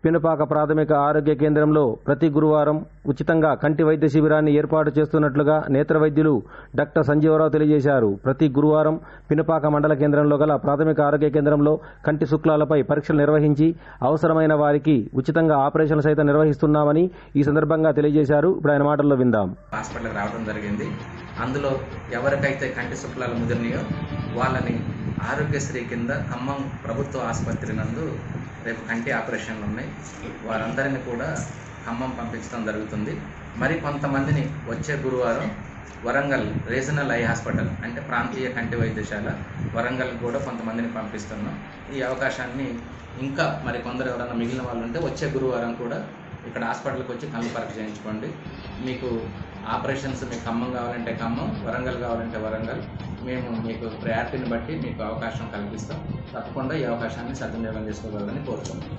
పినపాక ప్రాథమిక ఆరోగ్య కేంద్రంలో ప్రతి గురువారం ఉచితంగా కంటి వైద్య శిబిరాన్ని ఏర్పాటు చేస్తున్నట్లుగా నేత్ర వైద్యులు డాక్టర్ సంజీవరావు తెలియజేశారు. ప్రతి గురువారం పినపాక మండల కేంద్రంలో గల ప్రాథమిక ఆరోగ్య కేంద్రంలో కంటి శుక్లాలపై పరీక్షలు నిర్వహించి అవసరమైన వారికి ఉచితంగా ఆపరేషన్లు సైతం నిర్వహిస్తున్నామని ఈ సందర్భంగా తెలియజేశారు. ఇప్పుడు ఆయన మాటల్లో విందాం. హాస్పిటల్కి రావడం జరిగింది. అందులో ఎవరికైతే కంటి శుక్లాలు ముదిరినాయో వాళ్ళని ఆరోగ్యశ్రీ కింద ఖమ్మం ప్రభుత్వ ఆసుపత్రి నందు రేపు కంటి ఆపరేషన్లు ఉన్నాయి. వారందరినీ కూడా ఖమ్మం పంపించడం జరుగుతుంది. మరి కొంతమందిని వచ్చే గురువారం వరంగల్ రీజనల్ ఐ హాస్పిటల్ అంటే ప్రాంతీయ కంటి వైద్యశాల వరంగల్ కూడా కొంతమందిని పంపిస్తున్నాం. ఈ అవకాశాన్ని ఇంకా మరి కొందరు ఎవరైనా మిగిలిన వాళ్ళు ఉంటే వచ్చే గురువారం కూడా ఇక్కడ హాస్పిటల్కి వచ్చి కళ్ళు పరీక్ష చేయించుకోండి. మీకు ఆపరేషన్స్ మీకు ఖమ్మం కావాలంటే ఖమ్మం, వరంగల్ కావాలంటే వరంగల్. మేము మీకు ప్రయారిటీని బట్టి మీకు అవకాశం కల్పిస్తాం. తప్పకుండా ఈ అవకాశాన్ని సద్వినియోగం చేసుకోగలరని కోరుతున్నాం.